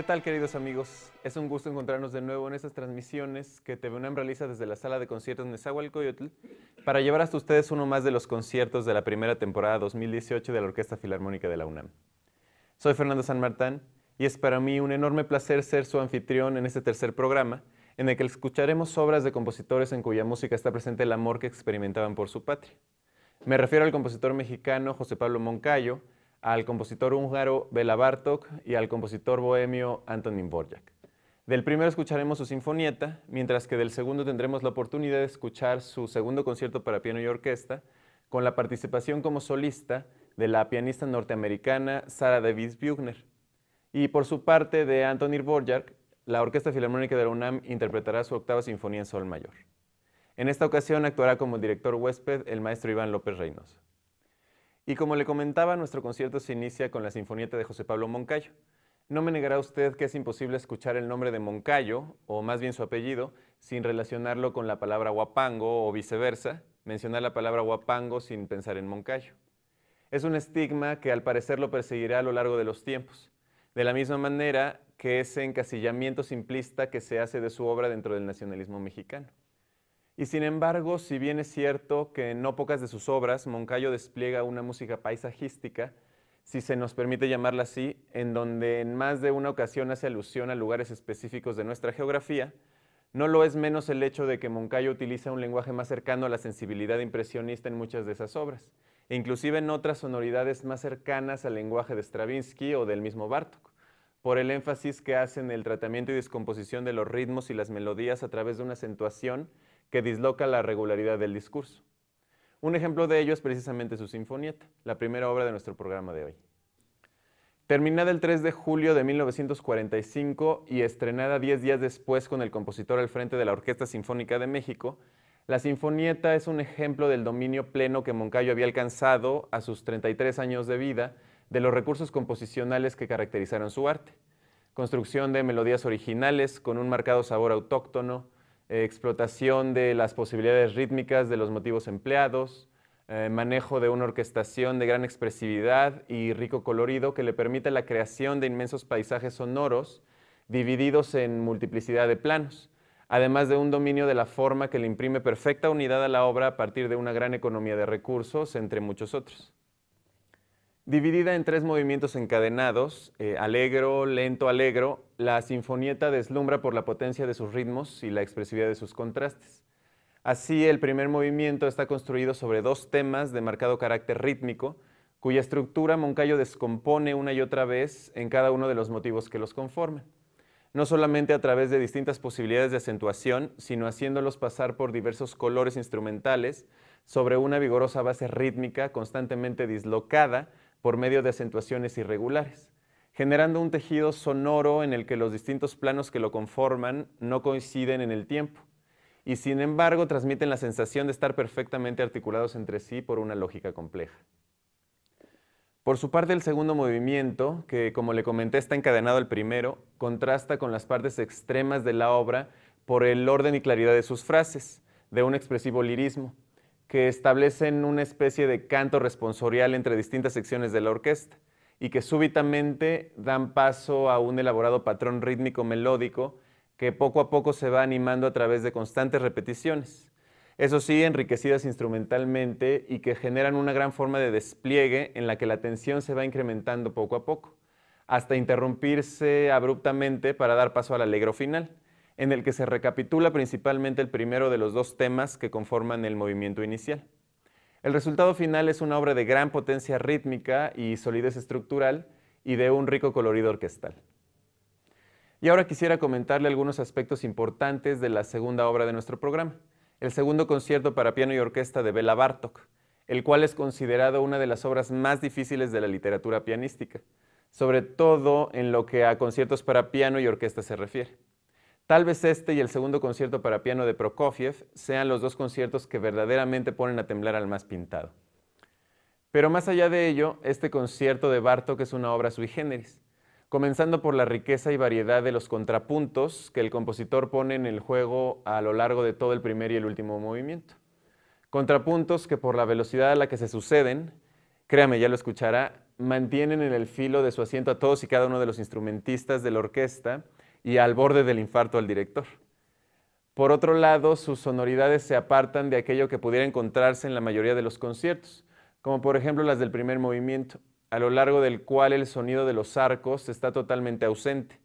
¿Qué tal, queridos amigos? Es un gusto encontrarnos de nuevo en estas transmisiones que TV UNAM realiza desde la sala de conciertos Nezahualcóyotl para llevar hasta ustedes uno más de los conciertos de la primera temporada 2018 de la Orquesta Filarmónica de la UNAM. Soy Fernando San Martán y es para mí un enorme placer ser su anfitrión en este tercer programa, en el que escucharemos obras de compositores en cuya música está presente el amor que experimentaban por su patria. Me refiero al compositor mexicano José Pablo Moncayo, al compositor húngaro Béla Bartók y al compositor bohemio Antonín Dvořák. Del primero escucharemos su sinfonieta, mientras que del segundo tendremos la oportunidad de escuchar su segundo concierto para piano y orquesta, con la participación como solista de la pianista norteamericana Sarah Davis Buechner. Y por su parte de Antonín Dvořák, la Orquesta Filarmónica de la UNAM interpretará su octava sinfonía en sol mayor. En esta ocasión actuará como director huésped el maestro Iván López Reynoso. Y como le comentaba, nuestro concierto se inicia con la sinfonieta de José Pablo Moncayo. No me negará usted que es imposible escuchar el nombre de Moncayo, o más bien su apellido, sin relacionarlo con la palabra huapango o viceversa, mencionar la palabra huapango sin pensar en Moncayo. Es un estigma que al parecer lo perseguirá a lo largo de los tiempos, de la misma manera que ese encasillamiento simplista que se hace de su obra dentro del nacionalismo mexicano. Y sin embargo, si bien es cierto que en no pocas de sus obras Moncayo despliega una música paisajística, si se nos permite llamarla así, en donde en más de una ocasión hace alusión a lugares específicos de nuestra geografía, no lo es menos el hecho de que Moncayo utiliza un lenguaje más cercano a la sensibilidad impresionista en muchas de esas obras, e inclusive en otras sonoridades más cercanas al lenguaje de Stravinsky o del mismo Bartók, por el énfasis que hace en el tratamiento y descomposición de los ritmos y las melodías a través de una acentuación que disloca la regularidad del discurso. Un ejemplo de ello es precisamente su sinfonieta, la primera obra de nuestro programa de hoy. Terminada el 3 de julio de 1945 y estrenada 10 días después con el compositor al frente de la Orquesta Sinfónica de México, la sinfonieta es un ejemplo del dominio pleno que Moncayo había alcanzado a sus 33 años de vida de los recursos composicionales que caracterizaron su arte. Construcción de melodías originales con un marcado sabor autóctono, explotación de las posibilidades rítmicas de los motivos empleados, manejo de una orquestación de gran expresividad y rico colorido que le permite la creación de inmensos paisajes sonoros divididos en multiplicidad de planos, además de un dominio de la forma que le imprime perfecta unidad a la obra a partir de una gran economía de recursos, entre muchos otros. Dividida en 3 movimientos encadenados, allegro, lento, allegro, la sinfonieta deslumbra por la potencia de sus ritmos y la expresividad de sus contrastes. Así, el primer movimiento está construido sobre 2 temas de marcado carácter rítmico, cuya estructura Moncayo descompone una y otra vez en cada uno de los motivos que los conforman, no solamente a través de distintas posibilidades de acentuación, sino haciéndolos pasar por diversos colores instrumentales sobre una vigorosa base rítmica constantemente dislocada por medio de acentuaciones irregulares, generando un tejido sonoro en el que los distintos planos que lo conforman no coinciden en el tiempo, y sin embargo transmiten la sensación de estar perfectamente articulados entre sí por una lógica compleja. Por su parte, el segundo movimiento, que como le comenté está encadenado al primero, contrasta con las partes extremas de la obra por el orden y claridad de sus frases, de un expresivo lirismo, que establecen una especie de canto responsorial entre distintas secciones de la orquesta y que súbitamente dan paso a un elaborado patrón rítmico melódico que poco a poco se va animando a través de constantes repeticiones, eso sí, enriquecidas instrumentalmente y que generan una gran forma de despliegue en la que la tensión se va incrementando poco a poco, hasta interrumpirse abruptamente para dar paso al allegro final, en el que se recapitula principalmente el primero de los 2 temas que conforman el movimiento inicial. El resultado final es una obra de gran potencia rítmica y solidez estructural y de un rico colorido orquestal. Y ahora quisiera comentarle algunos aspectos importantes de la segunda obra de nuestro programa, el segundo concierto para piano y orquesta de Béla Bartók, el cual es considerado una de las obras más difíciles de la literatura pianística, sobre todo en lo que a conciertos para piano y orquesta se refiere. Tal vez este y el segundo concierto para piano de Prokofiev sean los 2 conciertos que verdaderamente ponen a temblar al más pintado. Pero más allá de ello, este concierto de Bartók es una obra sui generis, comenzando por la riqueza y variedad de los contrapuntos que el compositor pone en el juego a lo largo de todo el primer y el último movimiento. Contrapuntos que por la velocidad a la que se suceden, créame, ya lo escuchará, mantienen en el filo de su asiento a todos y cada uno de los instrumentistas de la orquesta y al borde del infarto al director. Por otro lado, sus sonoridades se apartan de aquello que pudiera encontrarse en la mayoría de los conciertos, como por ejemplo las del primer movimiento, a lo largo del cual el sonido de los arcos está totalmente ausente,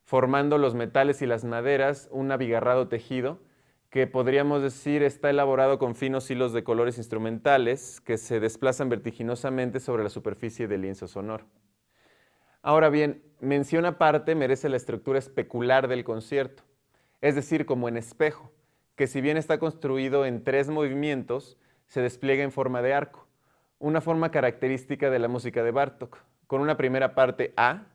formando los metales y las maderas un abigarrado tejido que podríamos decir está elaborado con finos hilos de colores instrumentales que se desplazan vertiginosamente sobre la superficie del lienzo sonoro. Ahora bien, mención aparte merece la estructura especular del concierto, es decir, como en espejo, que si bien está construido en 3 movimientos, se despliega en forma de arco, una forma característica de la música de Bartók, con una primera parte A,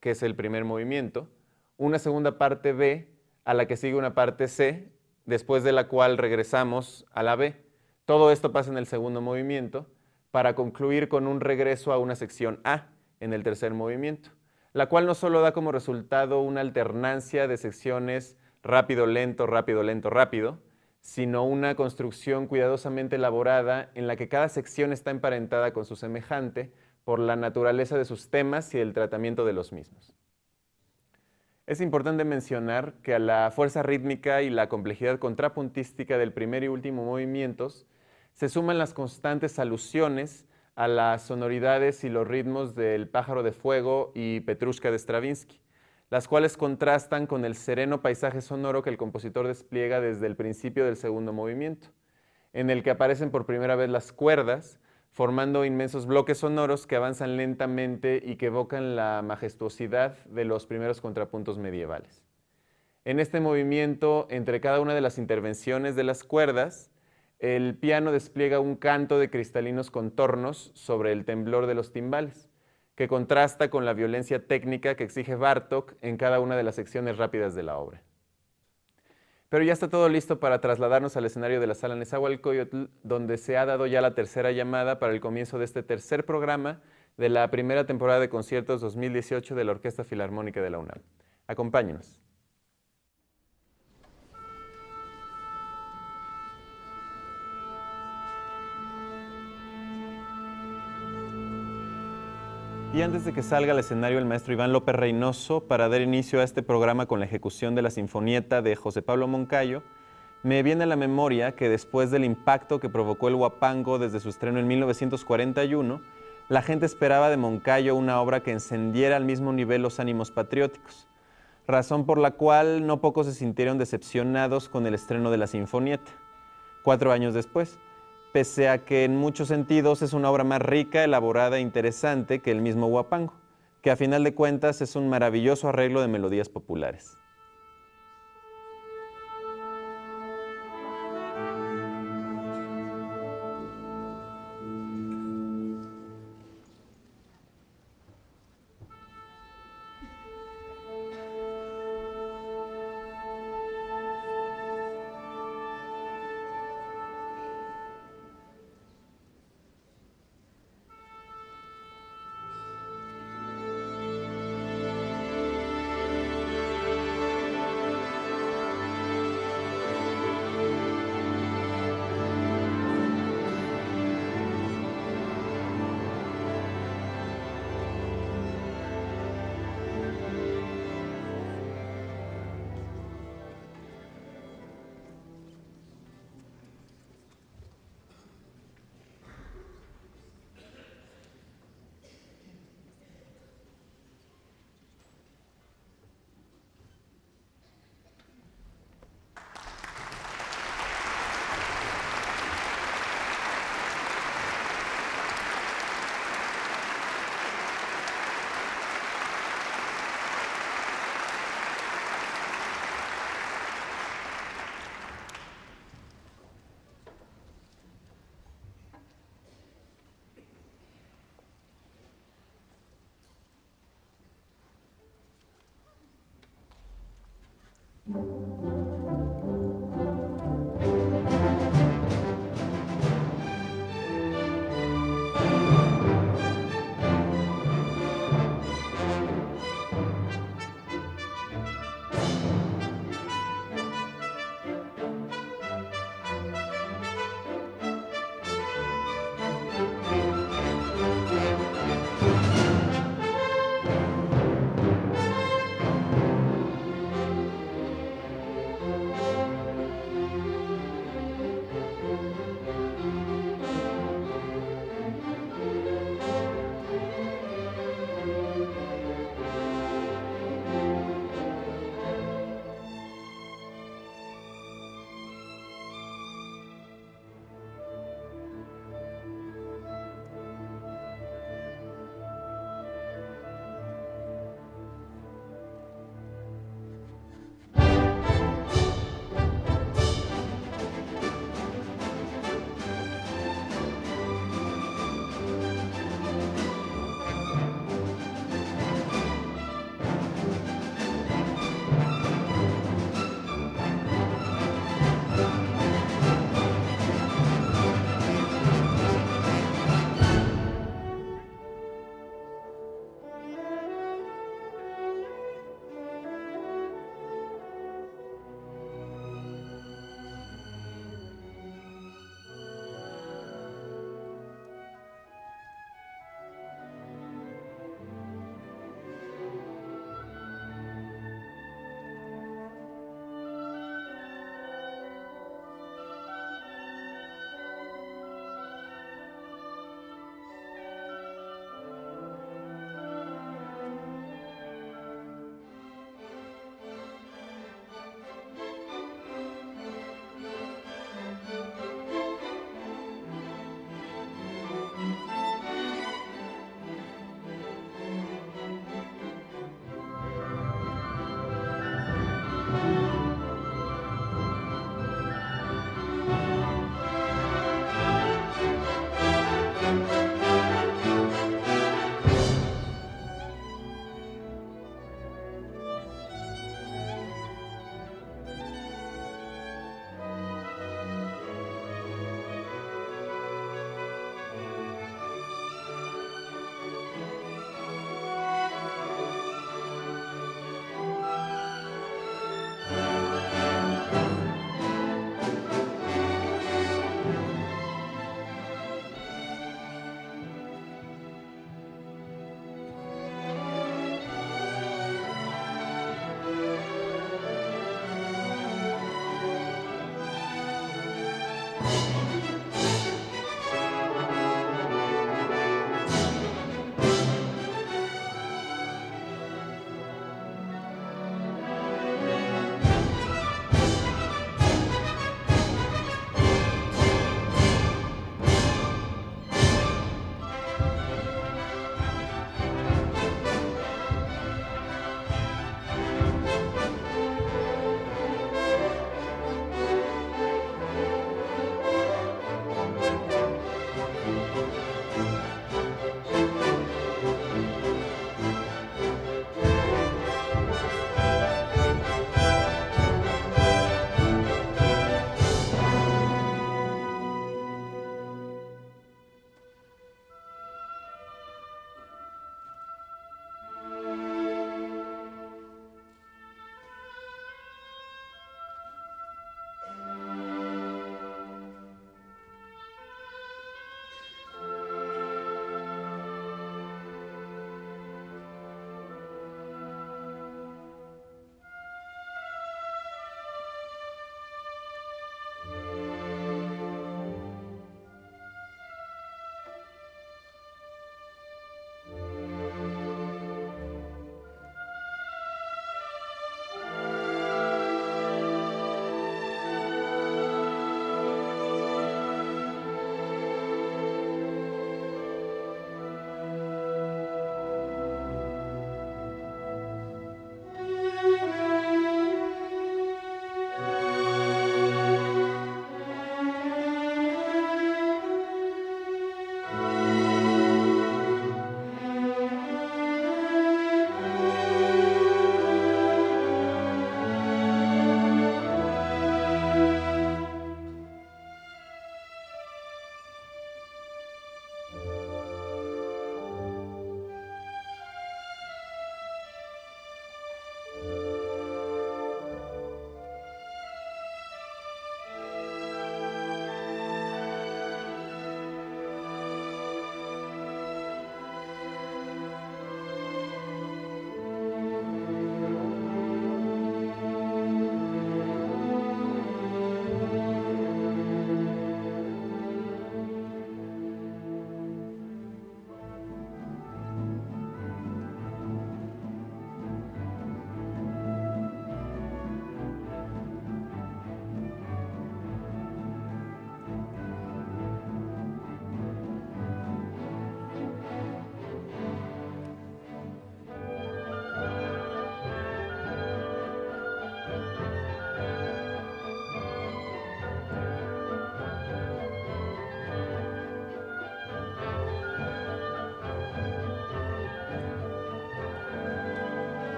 que es el primer movimiento, una segunda parte B, a la que sigue una parte C, después de la cual regresamos a la B. Todo esto pasa en el segundo movimiento, para concluir con un regreso a una sección A, en el tercer movimiento, la cual no solo da como resultado una alternancia de secciones rápido, lento, rápido, lento, rápido, sino una construcción cuidadosamente elaborada en la que cada sección está emparentada con su semejante por la naturaleza de sus temas y el tratamiento de los mismos. Es importante mencionar que a la fuerza rítmica y la complejidad contrapuntística del primer y último movimientos se suman las constantes alusiones a las sonoridades y los ritmos del Pájaro de Fuego y Petrushka de Stravinsky, las cuales contrastan con el sereno paisaje sonoro que el compositor despliega desde el principio del segundo movimiento, en el que aparecen por primera vez las cuerdas, formando inmensos bloques sonoros que avanzan lentamente y que evocan la majestuosidad de los primeros contrapuntos medievales. En este movimiento, entre cada una de las intervenciones de las cuerdas, el piano despliega un canto de cristalinos contornos sobre el temblor de los timbales, que contrasta con la violencia técnica que exige Bartók en cada una de las secciones rápidas de la obra. Pero ya está todo listo para trasladarnos al escenario de la Sala Nezahualcóyotl, donde se ha dado ya la tercera llamada para el comienzo de este tercer programa de la primera temporada de conciertos 2018 de la Orquesta Filarmónica de la UNAM. Acompáñenos. Y antes de que salga al escenario el maestro Iván López Reynoso para dar inicio a este programa con la ejecución de la Sinfonieta de José Pablo Moncayo, me viene a la memoria que después del impacto que provocó el huapango desde su estreno en 1941, la gente esperaba de Moncayo una obra que encendiera al mismo nivel los ánimos patrióticos, razón por la cual no pocos se sintieron decepcionados con el estreno de la Sinfonieta. 4 años después, pese a que en muchos sentidos es una obra más rica, elaborada e interesante que el mismo huapango, que a final de cuentas es un maravilloso arreglo de melodías populares.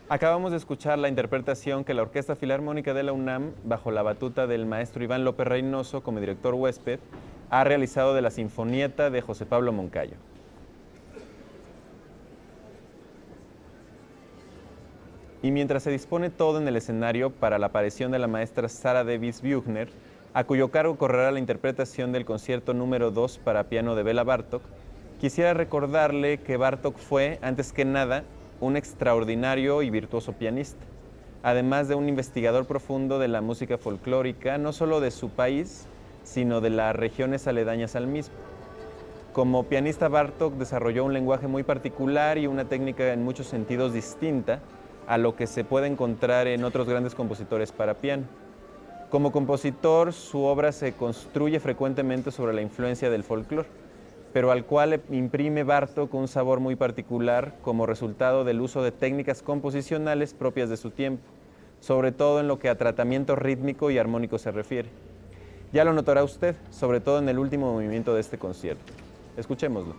Acabamos de escuchar la interpretación que la Orquesta Filarmónica de la UNAM, bajo la batuta del maestro Iván López Reynoso como director huésped, ha realizado de la Sinfonieta de José Pablo Moncayo. Y mientras se dispone todo en el escenario para la aparición de la maestra Sara Davis Buechner, a cuyo cargo correrá la interpretación del concierto número 2 para piano de Béla Bartók, quisiera recordarle que Bartók fue, antes que nada, un extraordinario y virtuoso pianista, además de un investigador profundo de la música folclórica, no solo de su país, sino de las regiones aledañas al mismo. Como pianista, Bartók desarrolló un lenguaje muy particular y una técnica en muchos sentidos distinta a lo que se puede encontrar en otros grandes compositores para piano. Como compositor, su obra se construye frecuentemente sobre la influencia del folclore, pero al cual le imprime Bartók un sabor muy particular como resultado del uso de técnicas composicionales propias de su tiempo, sobre todo en lo que a tratamiento rítmico y armónico se refiere. Ya lo notará usted, sobre todo en el último movimiento de este concierto. Escuchémoslo.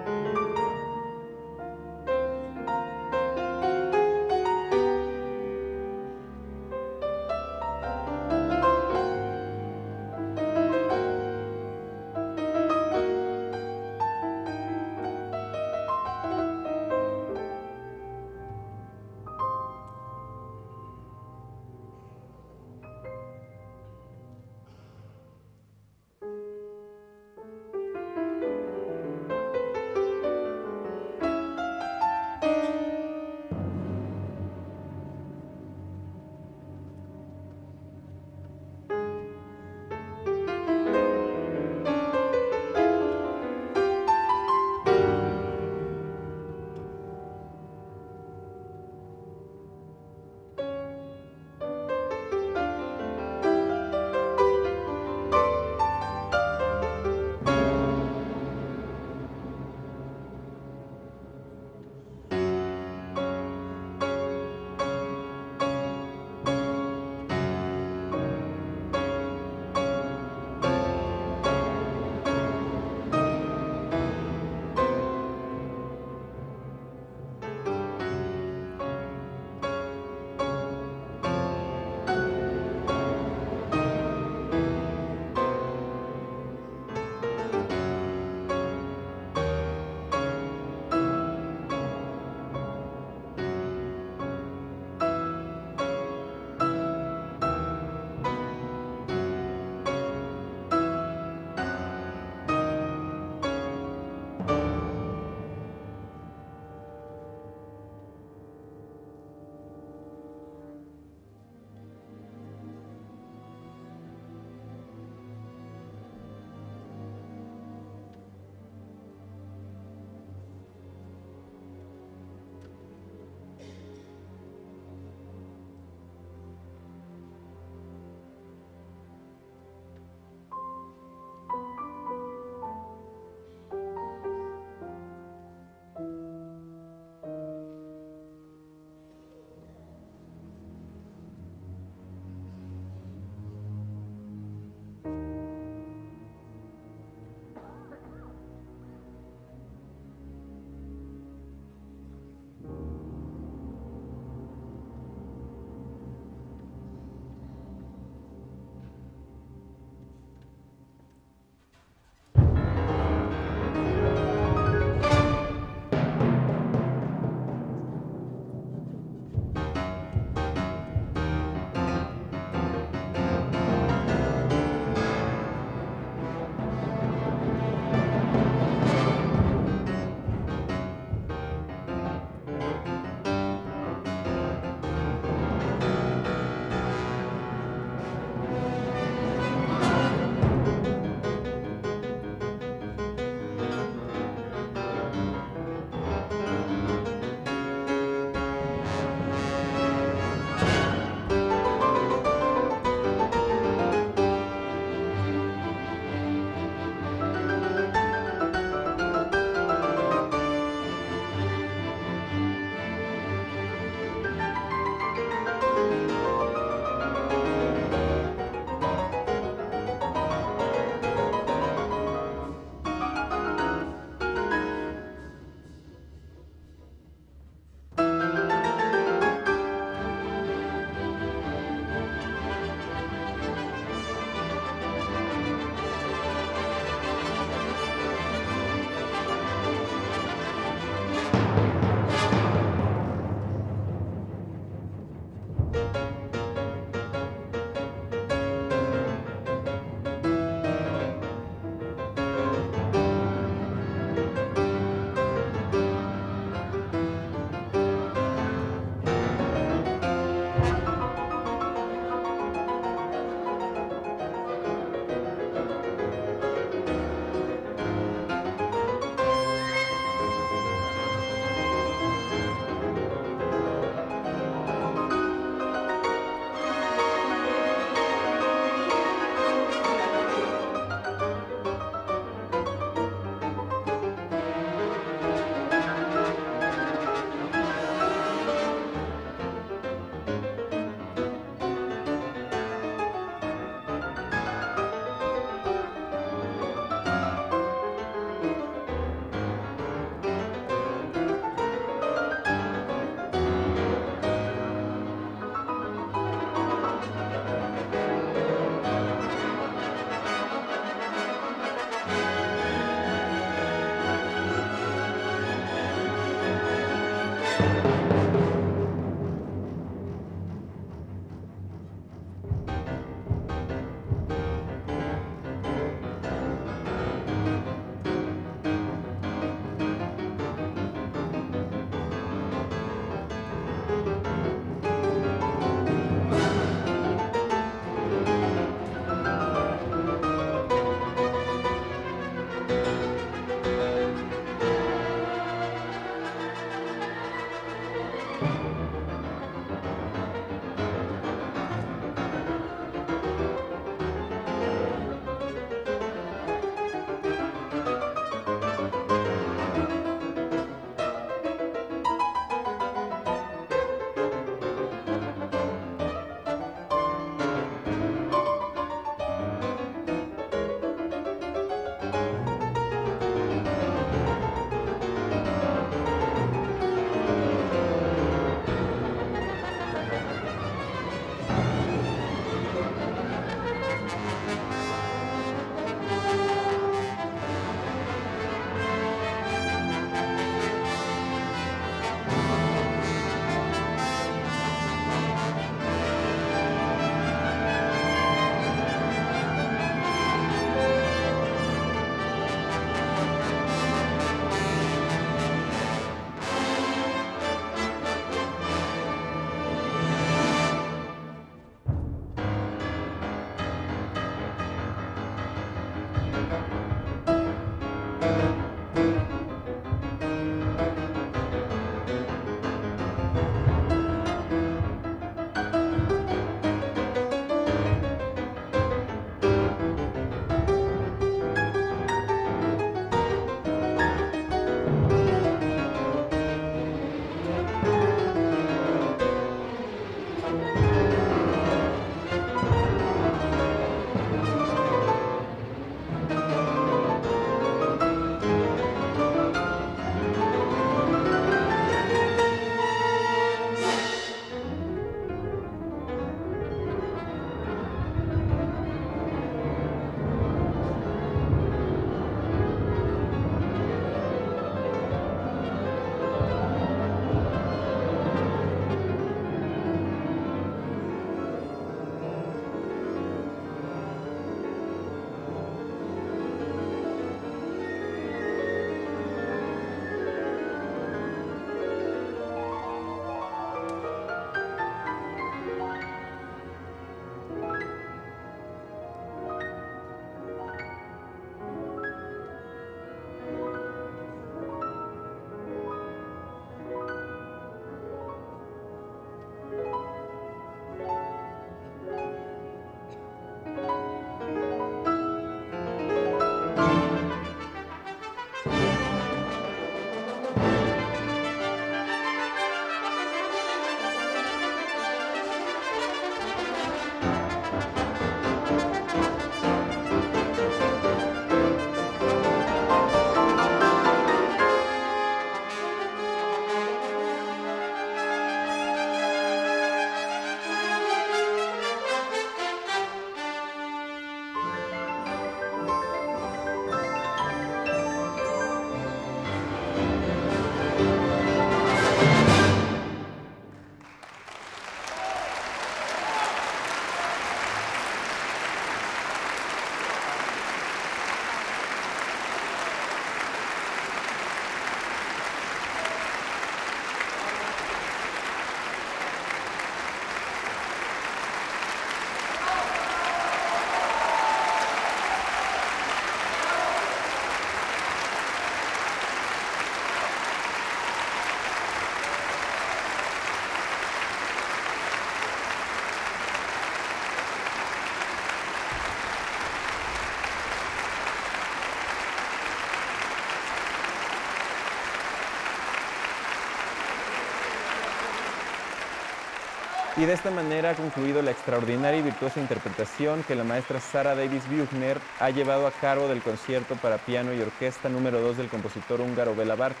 Y de esta manera ha concluido la extraordinaria y virtuosa interpretación que la maestra Sara Davis Büchner ha llevado a cabo del concierto para piano y orquesta número 2 del compositor húngaro Béla Bartók,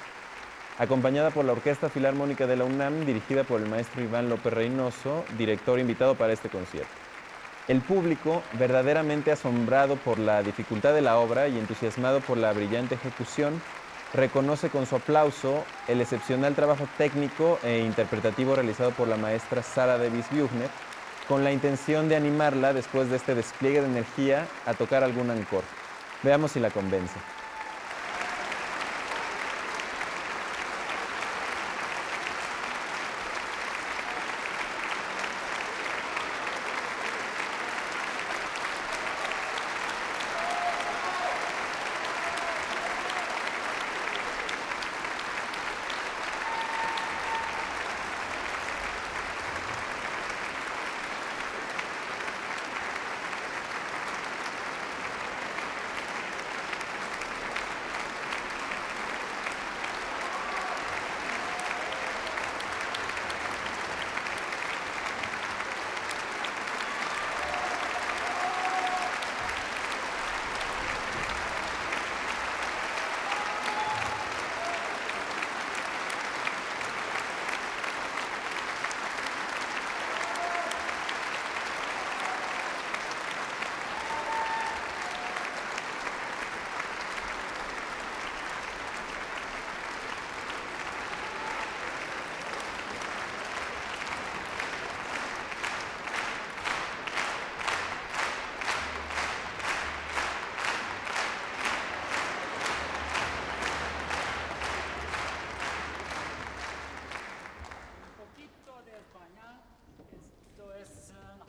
acompañada por la Orquesta Filarmónica de la UNAM, dirigida por el maestro Iván López Reynoso, director invitado para este concierto. El público, verdaderamente asombrado por la dificultad de la obra y entusiasmado por la brillante ejecución, reconoce con su aplauso el excepcional trabajo técnico e interpretativo realizado por la maestra Sara Davis Büchner, con la intención de animarla después de este despliegue de energía a tocar algún encore. Veamos si la convence.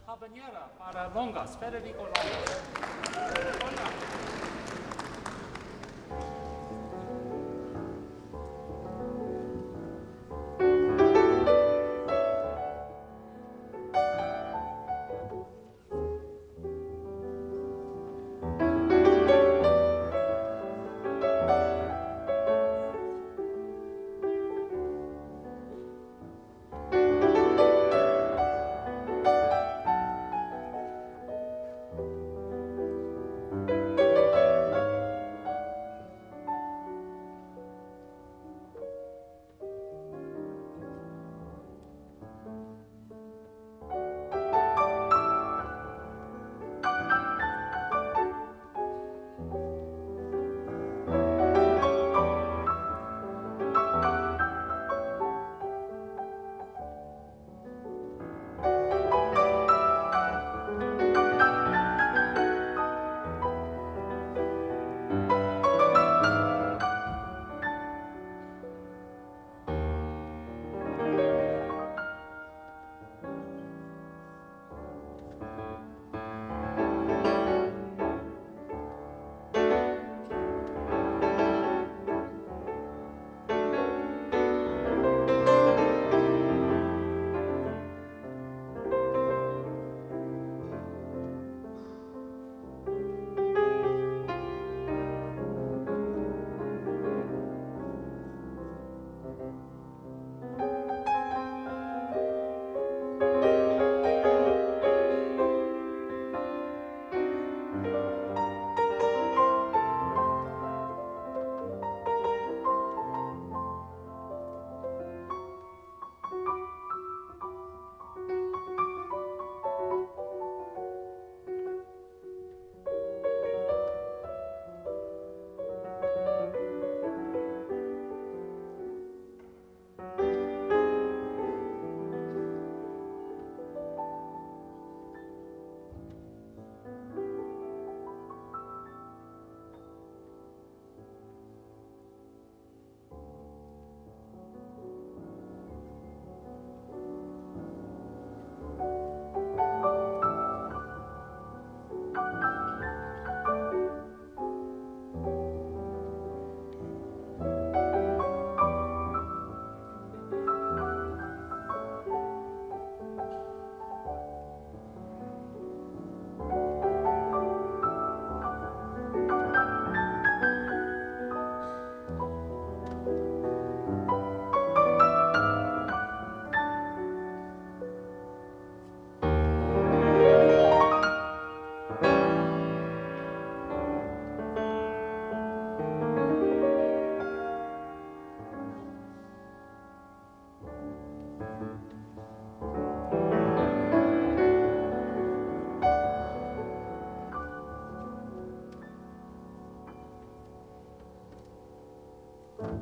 Habanera para Longas, Federico Longas. Un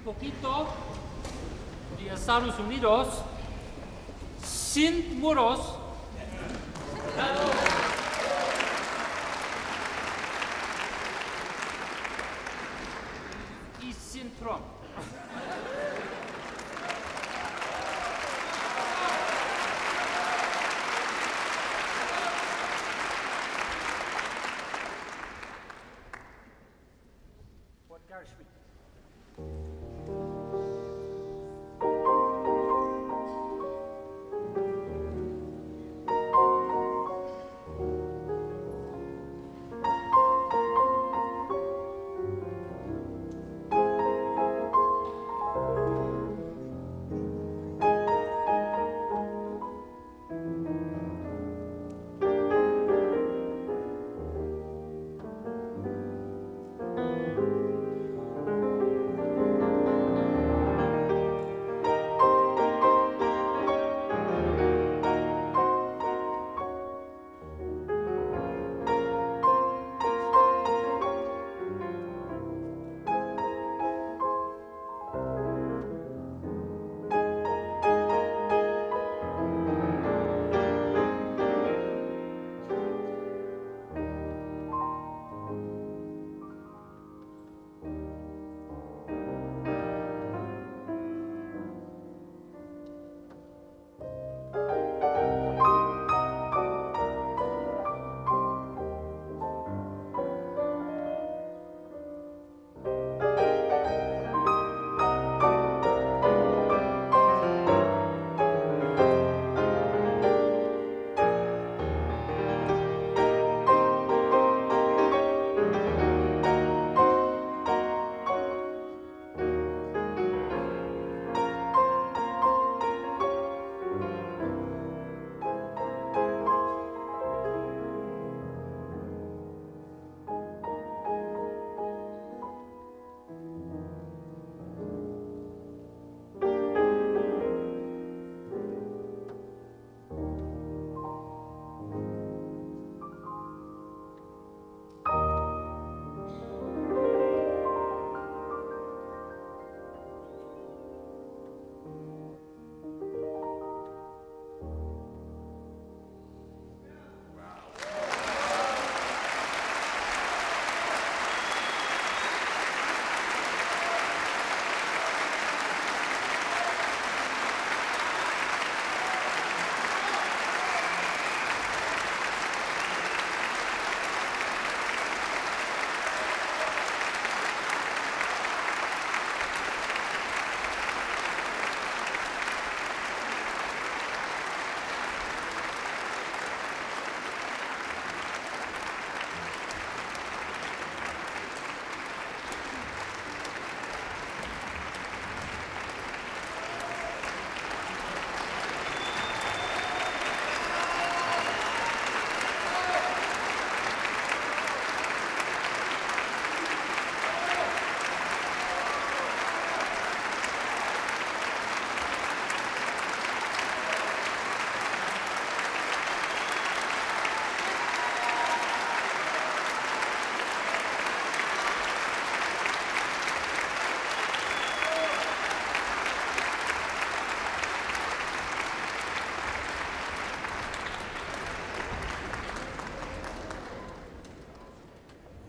poquito de Estados Unidos sin muros. Y sin Trump. What Gary Street?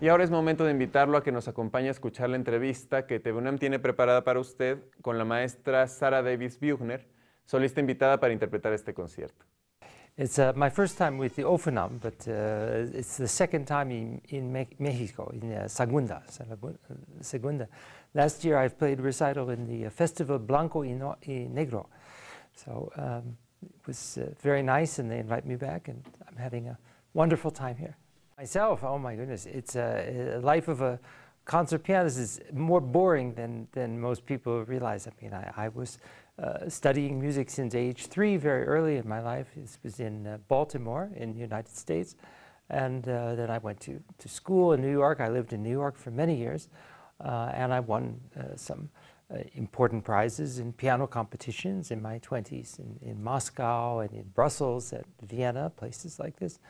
Y ahora es momento de invitarlo a que nos acompañe a escuchar la entrevista que TV UNAM tiene preparada para usted con la maestra Sara Davis Buechner solista invitada para interpretar este concierto. It's my first time with the Ofenam, but it's the second time in Mexico, in Segunda. Last year I've played recital in the Festival Blanco y Negro. So it was very nice, and they invite me back, and I'm having a wonderful time here. Myself, oh my goodness, it's a life of a concert pianist is more boring than most people realize. I mean, I was studying music since age 3, very early in my life. This was in Baltimore in the United States. And then I went to school in New York. I lived in New York for many years. And I won some important prizes in piano competitions in my 20s, in Moscow and in Brussels and Vienna, places like this.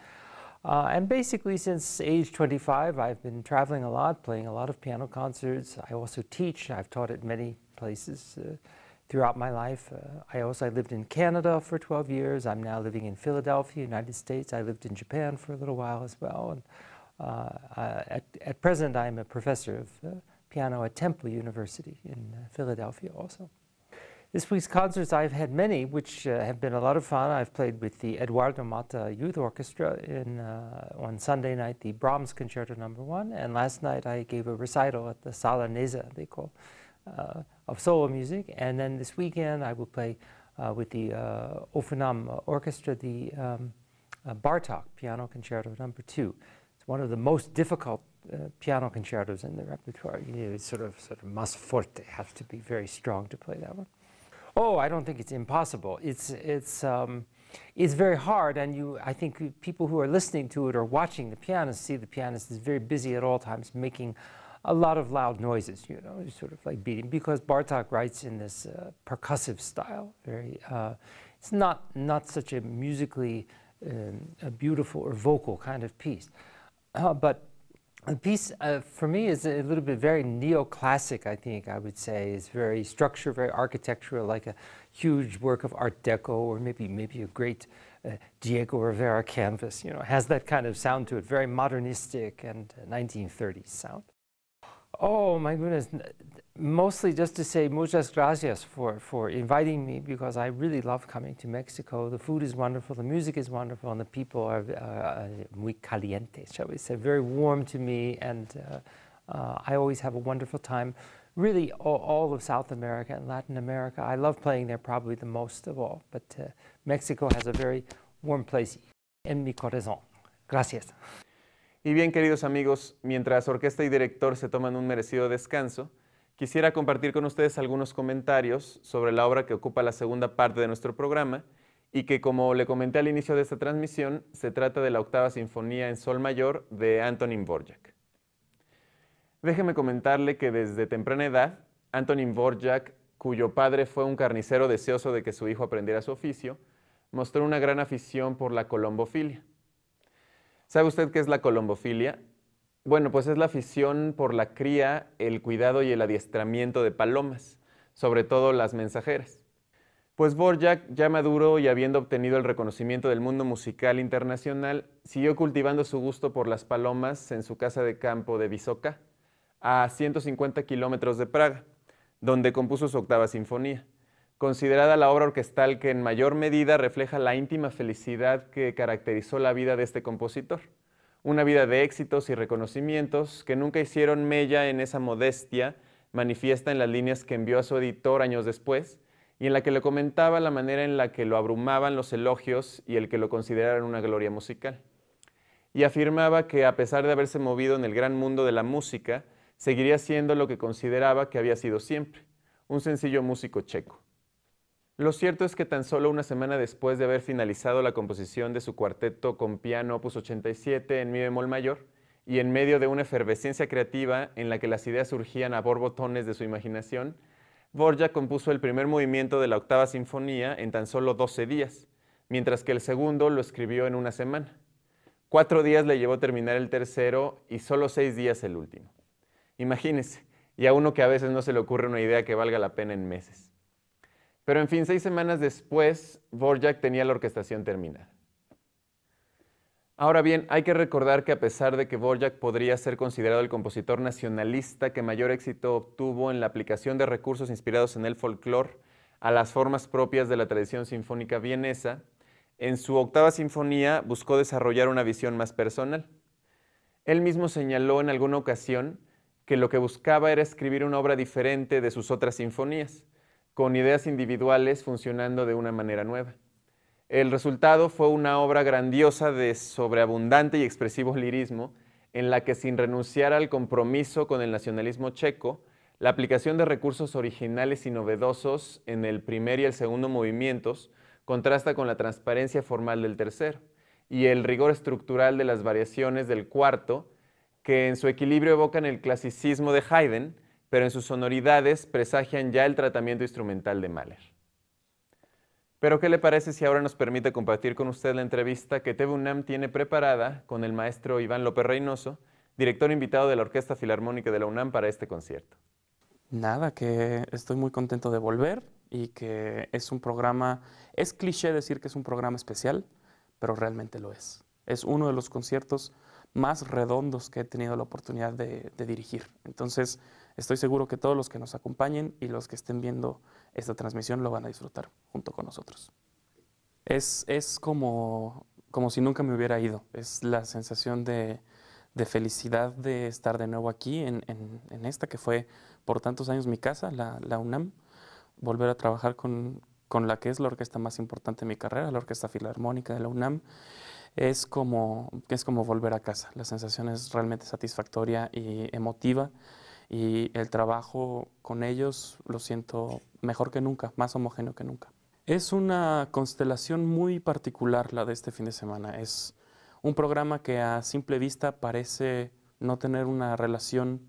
And basically since age 25, I've been traveling a lot, playing a lot of piano concerts. I also teach. I've taught at many places throughout my life. I lived in Canada for 12 years. I'm now living in Philadelphia, United States. I lived in Japan for a little while as well. And at present, I'm a professor of piano at Temple University in Philadelphia also. This week's concerts, I've had many, which have been a lot of fun. I've played with the Eduardo Mata Youth Orchestra on Sunday night, the Brahms Concerto No. 1, and last night I gave a recital at the Sala Neza, they call, of solo music, and then this weekend I will play with the Ofenam Orchestra, the Bartók Piano Concerto No. 2. It's one of the most difficult piano concertos in the repertoire. You know, it's sort of mas forte, has to be very strong to play that one. Oh, I don't think it's impossible. It's very hard, and I think people who are listening to it or watching the pianist see the pianist is very busy at all times, making a lot of loud noises. You know, sort of like beating, because Bartók writes in this percussive style. Very, it's not such a musically a beautiful or vocal kind of piece, but the piece, for me, is a little bit very neoclassic, I think, I would say. It's very structured, very architectural, like a huge work of Art Deco, or maybe a great Diego Rivera canvas. You know, it has that kind of sound to it, very modernistic and 1930s sound. Oh, my goodness. Mostly just to say muchas gracias for inviting me, because I really love coming to Mexico. The food is wonderful, the music is wonderful, and the people are muy caliente, shall we say, very warm to me, and I always have a wonderful time. Really, all of South America and Latin America, I love playing there probably the most of all, but Mexico has a very warm place en mi corazón. Gracias. Y bien, queridos amigos, mientras orquesta y director se toman un merecido descanso, quisiera compartir con ustedes algunos comentarios sobre la obra que ocupa la segunda parte de nuestro programa y que, como le comenté al inicio de esta transmisión, se trata de la octava sinfonía en sol mayor de Antonín Dvorak. Déjeme comentarle que desde temprana edad, Antonín Dvorak, cuyo padre fue un carnicero deseoso de que su hijo aprendiera su oficio, mostró una gran afición por la colombofilia. ¿Sabe usted qué es la colombofilia? Bueno, pues es la afición por la cría, el cuidado y el adiestramiento de palomas, sobre todo las mensajeras. Pues Dvorak, ya maduro y habiendo obtenido el reconocimiento del mundo musical internacional, siguió cultivando su gusto por las palomas en su casa de campo de Vysoká, a 150 kilómetros de Praga, donde compuso su octava sinfonía, considerada la obra orquestal que en mayor medida refleja la íntima felicidad que caracterizó la vida de este compositor. Una vida de éxitos y reconocimientos que nunca hicieron mella en esa modestia manifiesta en las líneas que envió a su editor años después, y en la que le comentaba la manera en la que lo abrumaban los elogios y el que lo consideraran una gloria musical. Y afirmaba que, a pesar de haberse movido en el gran mundo de la música, seguiría siendo lo que consideraba que había sido siempre, un sencillo músico checo. Lo cierto es que tan solo una semana después de haber finalizado la composición de su cuarteto con piano opus 87 en mi bemol mayor, y en medio de una efervescencia creativa en la que las ideas surgían a borbotones de su imaginación, Dvorak compuso el primer movimiento de la octava sinfonía en tan solo 12 días, mientras que el segundo lo escribió en una semana. 4 días le llevó terminar el tercero y solo 6 días el último. Imagínese, y a uno que a veces no se le ocurre una idea que valga la pena en meses. Pero en fin, 6 semanas después, Dvorak tenía la orquestación terminada. Ahora bien, hay que recordar que a pesar de que Dvorak podría ser considerado el compositor nacionalista que mayor éxito obtuvo en la aplicación de recursos inspirados en el folclore, a las formas propias de la tradición sinfónica vienesa, en su octava sinfonía buscó desarrollar una visión más personal. Él mismo señaló en alguna ocasión que lo que buscaba era escribir una obra diferente de sus otras sinfonías, con ideas individuales funcionando de una manera nueva. El resultado fue una obra grandiosa de sobreabundante y expresivo lirismo, en la que, sin renunciar al compromiso con el nacionalismo checo, la aplicación de recursos originales y novedosos en el primer y el segundo movimientos contrasta con la transparencia formal del tercero y el rigor estructural de las variaciones del cuarto, que en su equilibrio evocan el clasicismo de Haydn, pero en sus sonoridades presagian ya el tratamiento instrumental de Mahler. Pero ¿qué le parece si ahora nos permite compartir con usted la entrevista que TV UNAM tiene preparada con el maestro Iván López Reynoso, director invitado de la Orquesta Filarmónica de la UNAM para este concierto? Nada, que estoy muy contento de volver y que es un programa, es cliché decir que es un programa especial, pero realmente lo es. Es uno de los conciertos más redondos que he tenido la oportunidad de dirigir. Entonces, estoy seguro que todos los que nos acompañen y los que estén viendo esta transmisión lo van a disfrutar junto con nosotros. Es como si nunca me hubiera ido. Es la sensación de felicidad de estar de nuevo aquí en esta que fue por tantos años mi casa, la UNAM. Volver a trabajar con la que es la orquesta más importante de mi carrera, la Orquesta Filarmónica de la UNAM. Es como volver a casa. La sensación es realmente satisfactoria y emotiva, y el trabajo con ellos lo siento mejor que nunca, más homogéneo que nunca. Es una constelación muy particular la de este fin de semana. Es un programa que a simple vista parece no tener una relación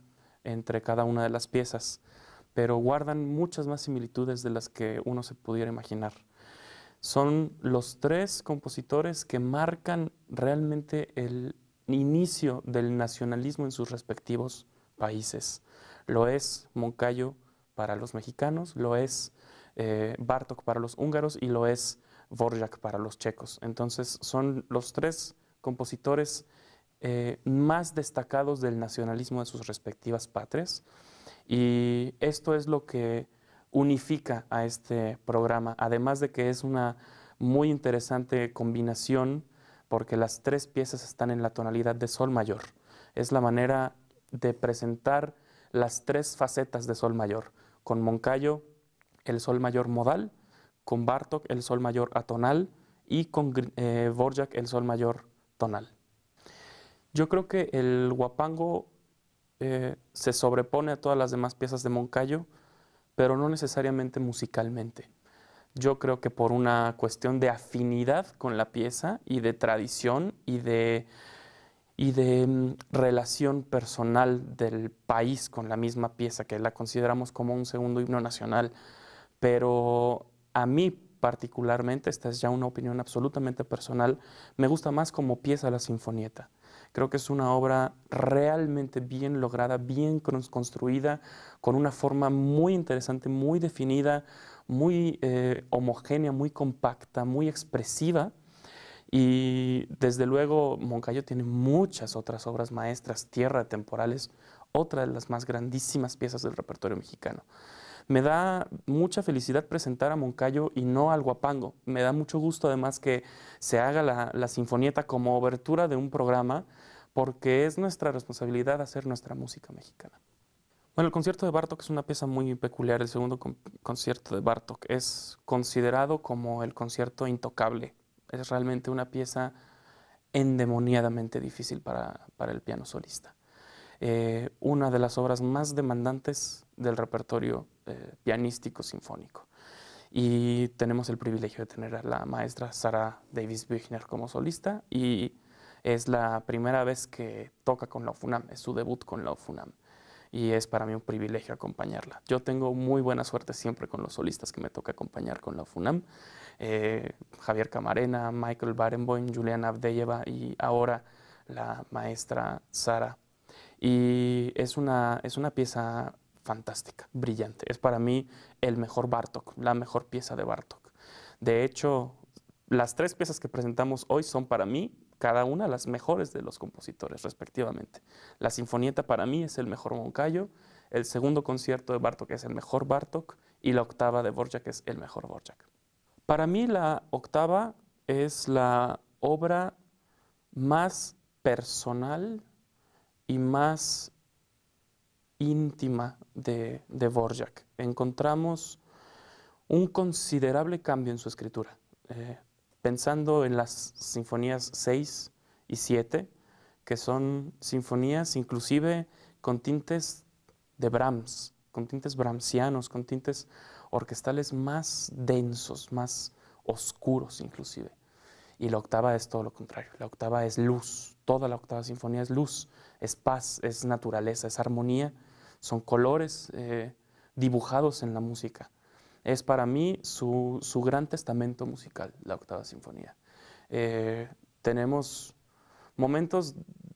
entre cada una de las piezas, pero guardan muchas más similitudes de las que uno se pudiera imaginar. Son los tres compositores que marcan realmente el inicio del nacionalismo en sus respectivos países. Lo es Moncayo para los mexicanos, lo es Bartók para los húngaros y lo es Dvořák para los checos. Entonces son los tres compositores más destacados del nacionalismo de sus respectivas patrias, y esto es lo que unifica a este programa, además de que es una muy interesante combinación porque las tres piezas están en la tonalidad de sol mayor. Es la manera de presentar las tres facetas de sol mayor. Con Moncayo, el sol mayor modal; con Bartók, el sol mayor atonal; y con Dvořák, el sol mayor tonal. Yo creo que el huapango se sobrepone a todas las demás piezas de Moncayo, pero no necesariamente musicalmente. Yo creo que por una cuestión de afinidad con la pieza y de tradición y de relación personal del país con la misma pieza, que la consideramos como un segundo himno nacional. Pero a mí particularmente, esta es ya una opinión absolutamente personal, me gusta más como pieza la Sinfonietta. Creo que es una obra realmente bien lograda, bien construida, con una forma muy interesante, muy definida, muy homogénea, muy compacta, muy expresiva. Y desde luego Moncayo tiene muchas otras obras maestras. Tierra de Temporales, otra de las más grandísimas piezas del repertorio mexicano. Me da mucha felicidad presentar a Moncayo y no al huapango. Me da mucho gusto además que se haga la Sinfonietta como obertura de un programa, porque es nuestra responsabilidad hacer nuestra música mexicana. Bueno, el concierto de Bartók es una pieza muy peculiar. El segundo concierto de Bartók es considerado como el concierto intocable. Es realmente una pieza endemoniadamente difícil para el piano solista. Una de las obras más demandantes del repertorio pianístico sinfónico. Y tenemos el privilegio de tener a la maestra Sarah Davis Büchner como solista, y es la primera vez que toca con la UNAM, es su debut con la UNAM. Y es para mí un privilegio acompañarla. Yo tengo muy buena suerte siempre con los solistas que me toca acompañar con la UNAM. Javier Camarena, Michael Barenboim, Juliana Avdeyeva y ahora la maestra Sara. Y es una pieza fantástica, brillante. Es para mí el mejor Bartók, la mejor pieza de Bartók. De hecho, las tres piezas que presentamos hoy son para mí, cada una, las mejores de los compositores, respectivamente. La Sinfonietta para mí es el mejor Moncayo, el segundo concierto de Bartók es el mejor Bartók, y la octava de Dvorak es el mejor Dvorak. Para mí la octava es la obra más personal y más íntima de Dvorak. Encontramos un considerable cambio en su escritura. Pensando en las sinfonías 6 y 7, que son sinfonías inclusive con tintes de Brahms, con tintes brahmsianos, con tintes orquestales más densos, más oscuros inclusive. Y la octava es todo lo contrario. La octava es luz. Toda la octava sinfonía es luz, es paz, es naturaleza, es armonía. Son colores dibujados en la música. Es para mí su gran testamento musical, la octava sinfonía. Tenemos momentos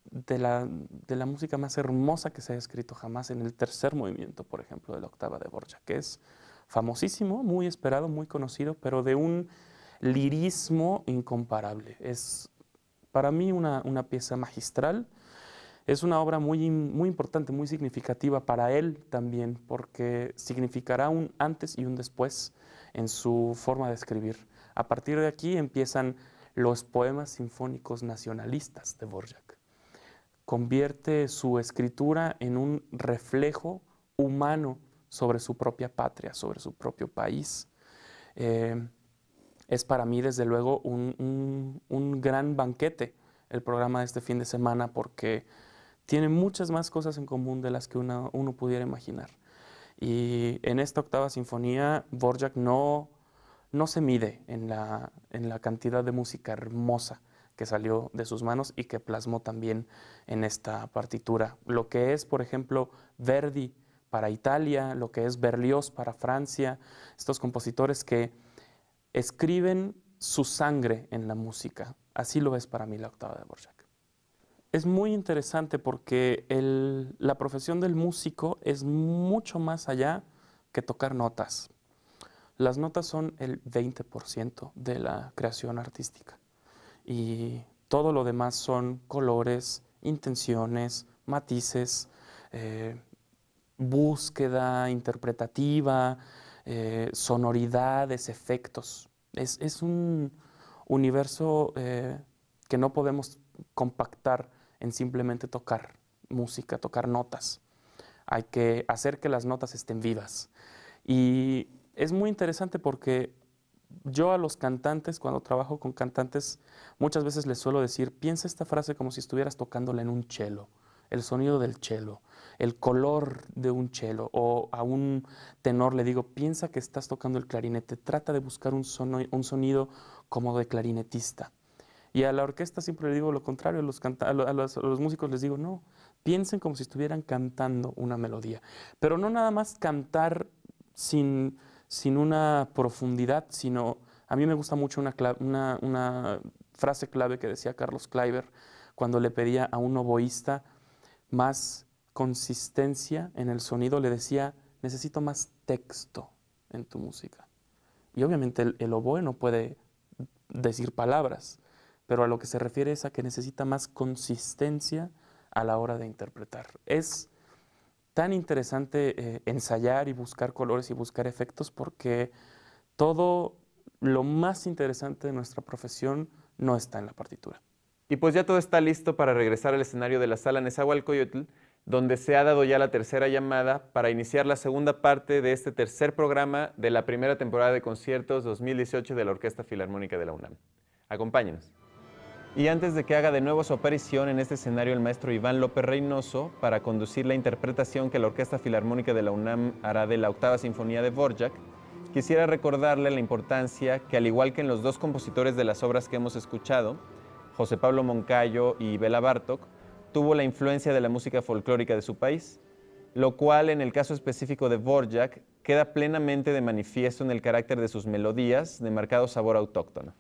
de la música más hermosa que se ha escrito jamás en el tercer movimiento, por ejemplo, de la octava de Dvorak, que es famosísimo, muy esperado, muy conocido, pero de un lirismo incomparable. Es para mí una pieza magistral. Es una obra muy importante, muy significativa para él también, porque significará un antes y un después en su forma de escribir. A partir de aquí empiezan los poemas sinfónicos nacionalistas de Dvorak. Convierte su escritura en un reflejo humano sobre su propia patria, sobre su propio país. Es para mí, desde luego, un gran banquete el programa de este fin de semana, porque tiene muchas más cosas en común de las que uno pudiera imaginar. Y en esta octava sinfonía, Dvorak no se mide en la cantidad de música hermosa que salió de sus manos y que plasmó también en esta partitura. Lo que es, por ejemplo, Verdi para Italia, lo que es Berlioz para Francia, estos compositores que escriben su sangre en la música. Así lo es para mí la octava de Dvorak. Es muy interesante porque la profesión del músico es mucho más allá que tocar notas. Las notas son el 20% de la creación artística y todo lo demás son colores, intenciones, matices, búsqueda interpretativa, sonoridades, efectos. Es un universo que no podemos compactar en simplemente tocar música, tocar notas. Hay que hacer que las notas estén vivas. Y es muy interesante porque yo a los cantantes, cuando trabajo con cantantes, muchas veces les suelo decir, piensa esta frase como si estuvieras tocándola en un cello, el sonido del cello, el color de un cello, o a un tenor le digo, piensa que estás tocando el clarinete, trata de buscar un sonido como de clarinetista. Y a la orquesta siempre le digo lo contrario, a los músicos les digo, no, piensen como si estuvieran cantando una melodía, pero no nada más cantar sin una profundidad, sino a mí me gusta mucho una frase clave que decía Carlos Kleiber cuando le pedía a un oboísta más consistencia en el sonido, le decía, necesito más texto en tu música. Y obviamente el oboe no puede decir palabras, pero a lo que se refiere es a que necesita más consistencia a la hora de interpretar. Es tan interesante ensayar y buscar colores y buscar efectos porque todo lo más interesante de nuestra profesión no está en la partitura. Y pues ya todo está listo para regresar al escenario de la Sala Nezahualcóyotl, donde se ha dado ya la tercera llamada para iniciar la segunda parte de este tercer programa de la primera temporada de conciertos 2018 de la Orquesta Filarmónica de la UNAM. Acompáñenos. Y antes de que haga de nuevo su aparición en este escenario el maestro Iván López Reynoso para conducir la interpretación que la Orquesta Filarmónica de la UNAM hará de la octava sinfonía de Dvorak, quisiera recordarle la importancia que, al igual que en los dos compositores de las obras que hemos escuchado, José Pablo Moncayo y Béla Bartók, tuvo la influencia de la música folclórica de su país, lo cual en el caso específico de Dvorak queda plenamente de manifiesto en el carácter de sus melodías de marcado sabor autóctono.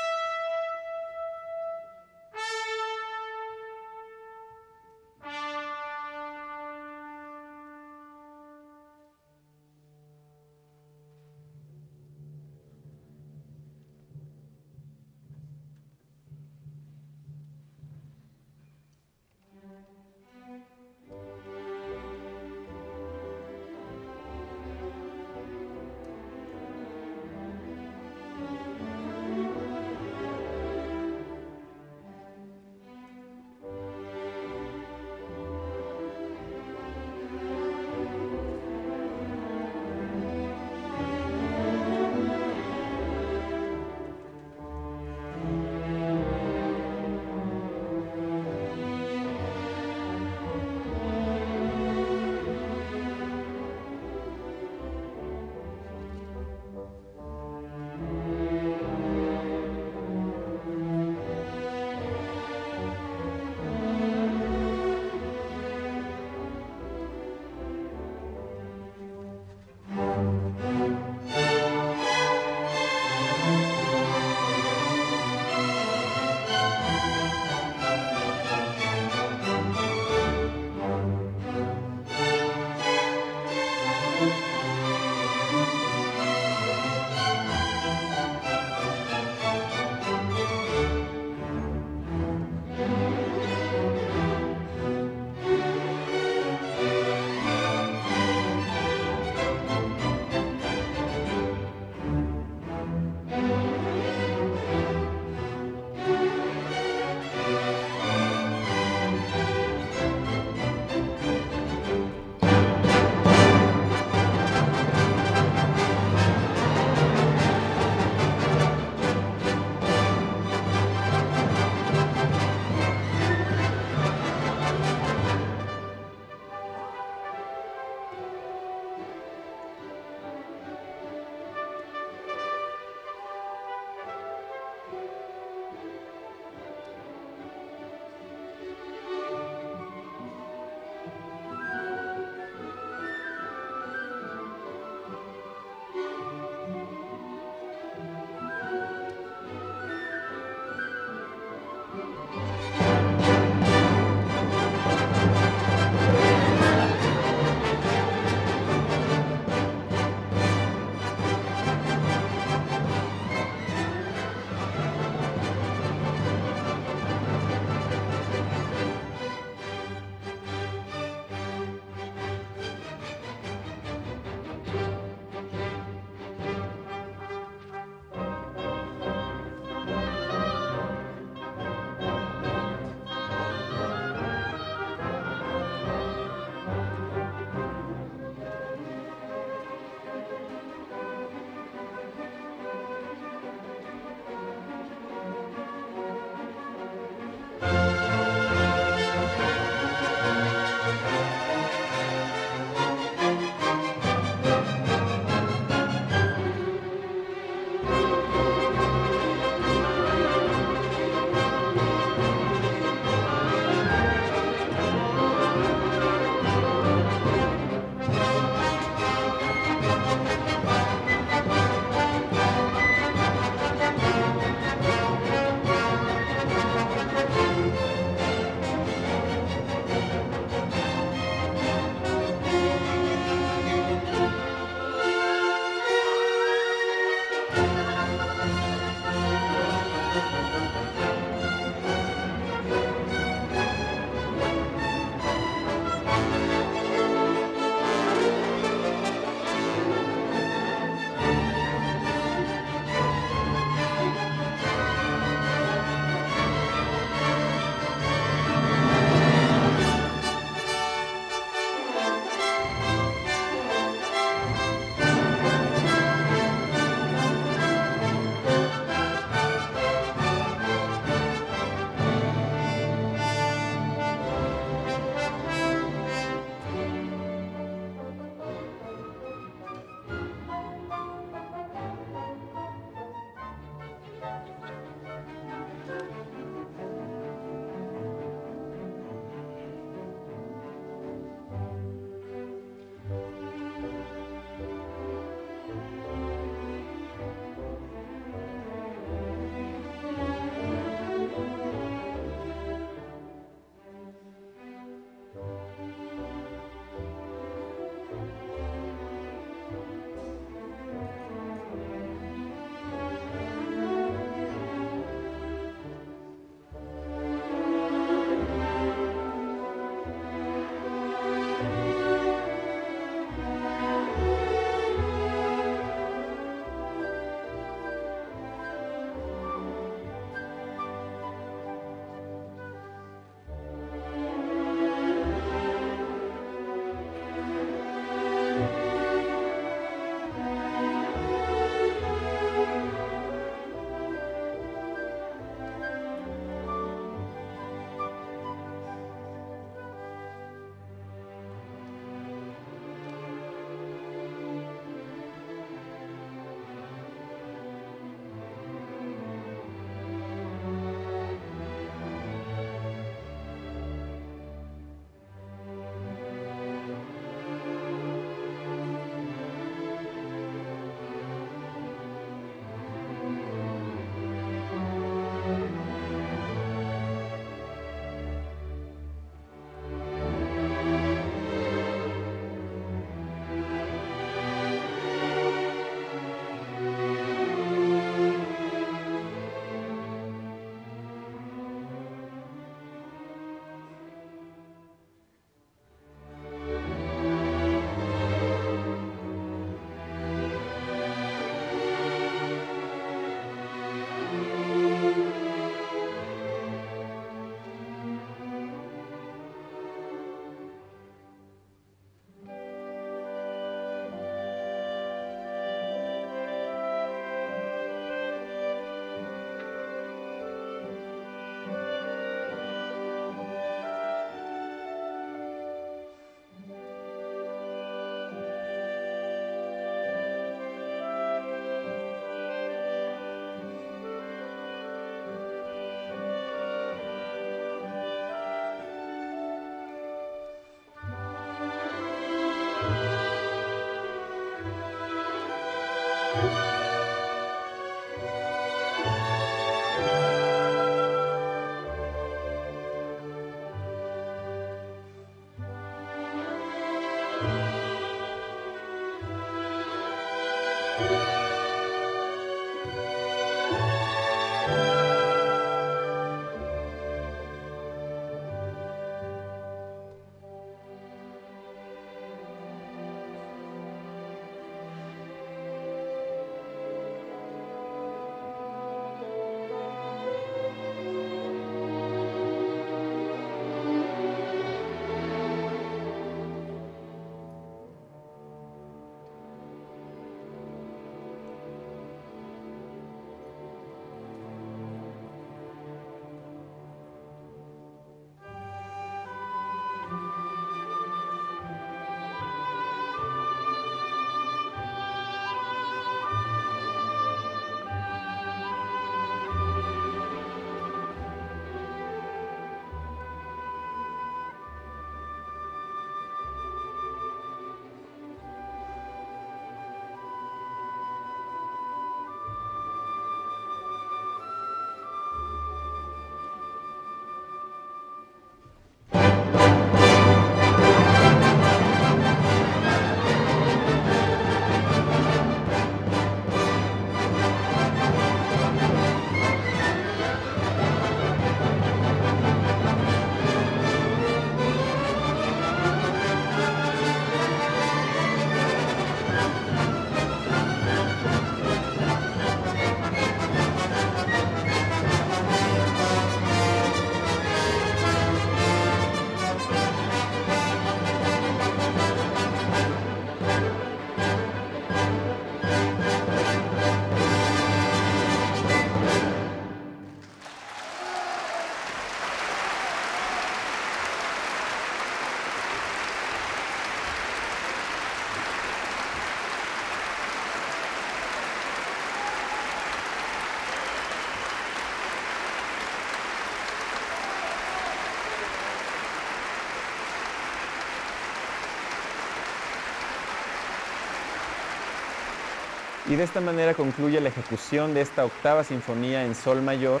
Y de esta manera concluye la ejecución de esta octava sinfonía en sol mayor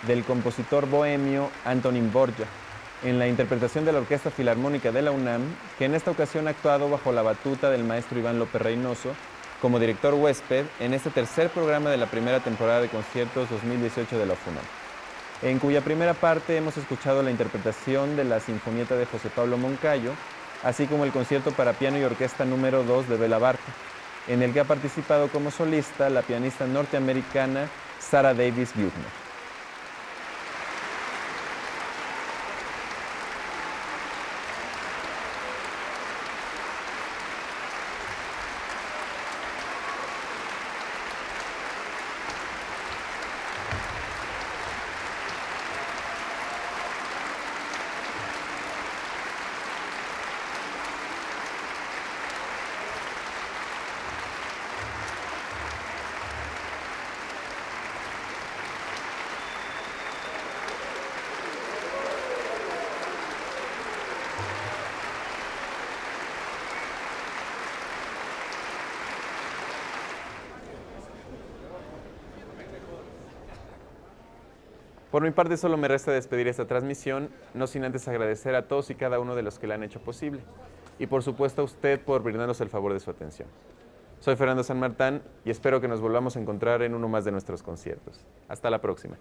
del compositor bohemio Antonín Dvořák, en la interpretación de la Orquesta Filarmónica de la UNAM, que en esta ocasión ha actuado bajo la batuta del maestro Iván López Reynoso como director huésped en este tercer programa de la primera temporada de conciertos 2018 de la FUNAM, en cuya primera parte hemos escuchado la interpretación de la Sinfonieta de José Pablo Moncayo, así como el concierto para piano y orquesta número 2 de Béla Bartók, en el que ha participado como solista la pianista norteamericana Sarah Davis Buechner. Por mi parte, solo me resta despedir esta transmisión, no sin antes agradecer a todos y cada uno de los que la han hecho posible. Y por supuesto a usted por brindarnos el favor de su atención. Soy Fernando San Martán y espero que nos volvamos a encontrar en uno más de nuestros conciertos. Hasta la próxima.